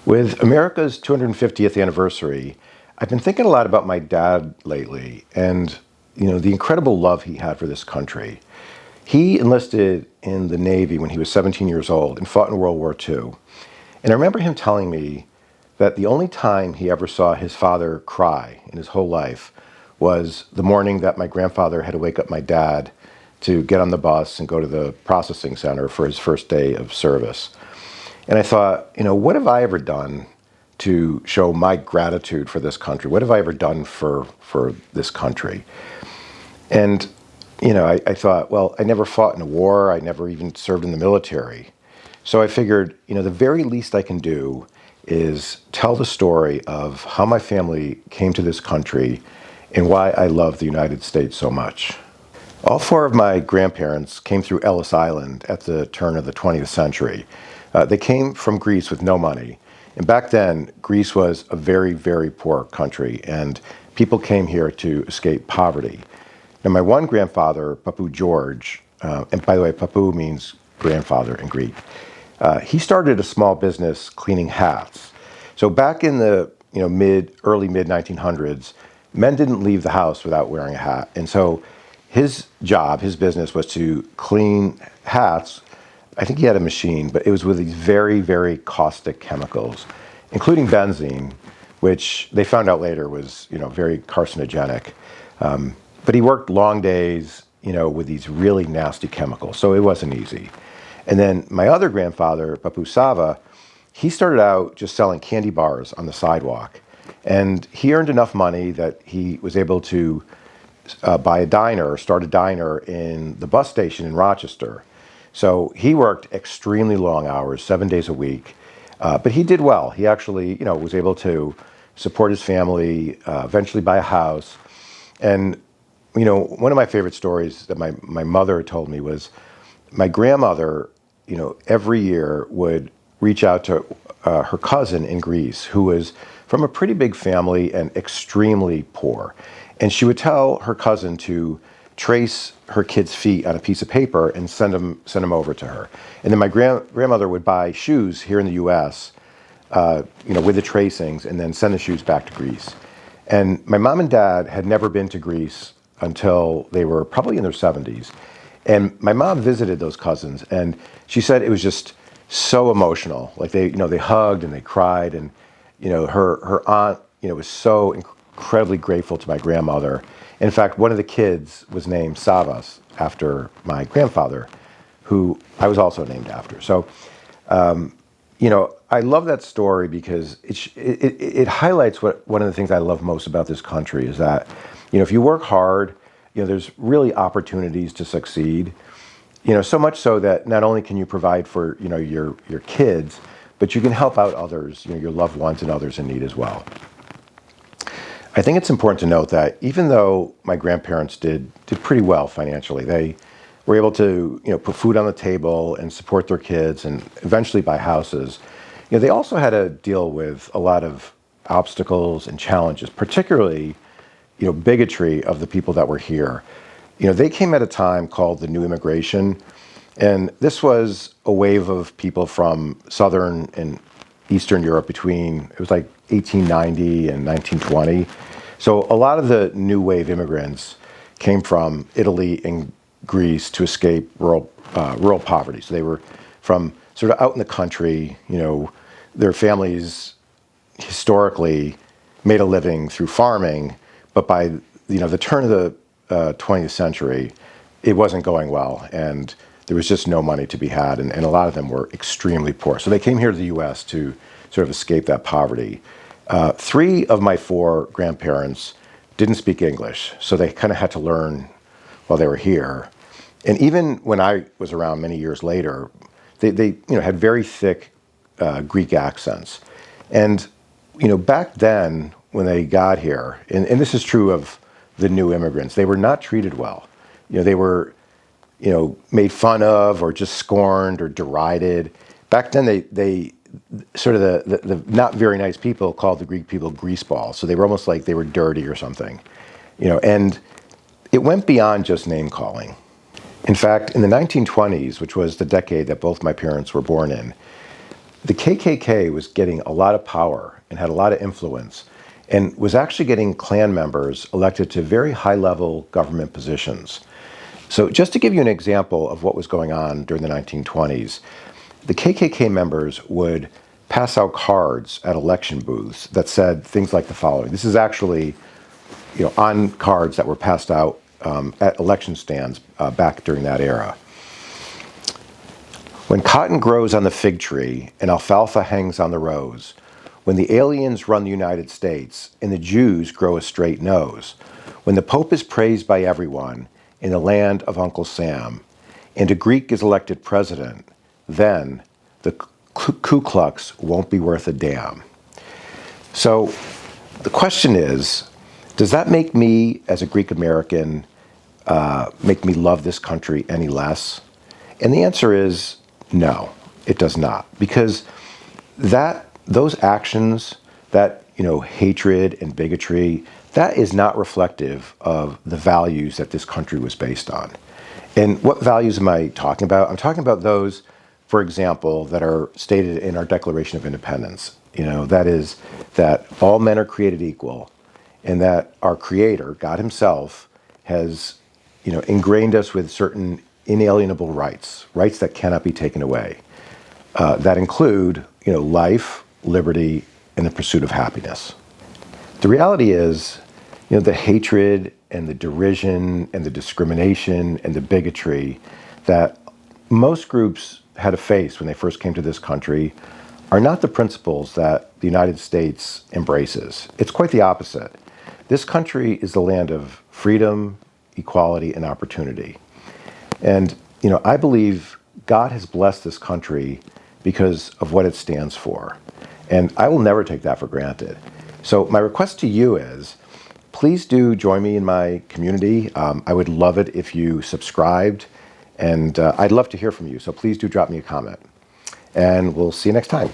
With America's 250th anniversary, I've been thinking a lot about my dad lately and, the incredible love he had for this country. He enlisted in the Navy when he was 17 years old and fought in World War II. And I remember him telling me that the only time he ever saw his father cry in his whole life was the morning that my grandfather had to wake up my dad to get on the bus and go to the processing center for his first day of service. And I thought, what have I ever done to show my gratitude for this country? What have I ever done for this country? And, I thought, well, I never fought in a war. I never even served in the military. So I figured, the very least I can do is tell the story of how my family came to this country and why I love the United States so much. All four of my grandparents came through Ellis Island at the turn of the 20th century. They came from Greece with no money. And back then, Greece was a very, very poor country, and people came here to escape poverty. Now, my one grandfather, Papu George, and by the way, Papu means grandfather in Greek, he started a small business cleaning hats. So back in the early mid 1900s, men didn't leave the house without wearing a hat, and so his job, his business, was to clean hats. I think he had a machine, but it was with these very, very caustic chemicals, including benzene, which they found out later was, very carcinogenic. But he worked long days, with these really nasty chemicals, so it wasn't easy. And then my other grandfather, Papu Sava, he started out just selling candy bars on the sidewalk. And he earned enough money that he was able to start a diner in the bus station in Rochester. So he worked extremely long hours, 7 days a week, but he did well. He actually, was able to support his family, eventually buy a house. And, one of my favorite stories that my mother told me was my grandmother, every year would reach out to her cousin in Greece, who was from a pretty big family and extremely poor. And she would tell her cousin to trace her kid's feet on a piece of paper and send them over to her. And then my grandmother would buy shoes here in the U.S., with the tracings, and then send the shoes back to Greece. And my mom and dad had never been to Greece until they were probably in their 70s. And my mom visited those cousins, and she said it was just so emotional. Like they hugged and they cried, and her aunt, was so incredibly grateful to my grandmother. In fact, one of the kids was named Savas after my grandfather, who I was also named after. So, I love that story because it highlights one of the things I love most about this country is that, if you work hard, there's really opportunities to succeed. So much so that not only can you provide for, your kids, but you can help out others, your loved ones and others in need as well. I think it's important to note that even though my grandparents did pretty well financially, they were able to, put food on the table and support their kids and eventually buy houses. They also had to deal with a lot of obstacles and challenges, particularly, bigotry of the people that were here. They came at a time called the New Immigration, and this was a wave of people from Southern and Eastern Europe it was like 1890 and 1920. So a lot of the new wave immigrants came from Italy and Greece to escape rural poverty. So they were from sort of out in the country, their families historically made a living through farming, but by the turn of the 20th century, it wasn't going well, and there was just no money to be had, and a lot of them were extremely poor. So they came here to the U.S. to sort of escape that poverty. 3 of my 4 grandparents didn't speak English, so they kind of had to learn while they were here. And even when I was around many years later, they had very thick Greek accents. And back then when they got here, and this is true of the new immigrants, they were not treated well. They were made fun of or just scorned or derided. Back then they sort of the not very nice people called the Greek people greaseballs. So they were almost like they were dirty or something, and it went beyond just name calling. In fact, in the 1920s, which was the decade that both my parents were born in, The KKK was getting a lot of power and had a lot of influence and was actually getting Klan members elected to very high-level government positions. So just to give you an example of what was going on during the 1920s, the KKK members would pass out cards at election booths that said things like the following. This is actually, on cards that were passed out at election stands back during that era. When cotton grows on the fig tree and alfalfa hangs on the rose, when the aliens run the United States and the Jews grow a straight nose, when the Pope is praised by everyone in the land of Uncle Sam, and a Greek is elected president, then the Ku Klux won't be worth a damn. So the question is, does that make me, as a Greek American, make me love this country any less? And the answer is no, it does not. Because those actions, that hatred and bigotry, that is not reflective of the values that this country was based on. And what values am I talking about? I'm talking about those, for example, that are stated in our Declaration of Independence. That is that all men are created equal, and that our Creator, God Himself, has ingrained us with certain inalienable rights that cannot be taken away, that include life, liberty, and the pursuit of happiness. The reality is, the hatred and the derision and the discrimination and the bigotry that most groups had to face when they first came to this country are not the principles that the United States embraces. It's quite the opposite. This country is the land of freedom, equality, and opportunity. And, I believe God has blessed this country because of what it stands for. And I will never take that for granted. So my request to you is, please do join me in my community. I would love it if you subscribed, and I'd love to hear from you. So please do drop me a comment. And we'll see you next time.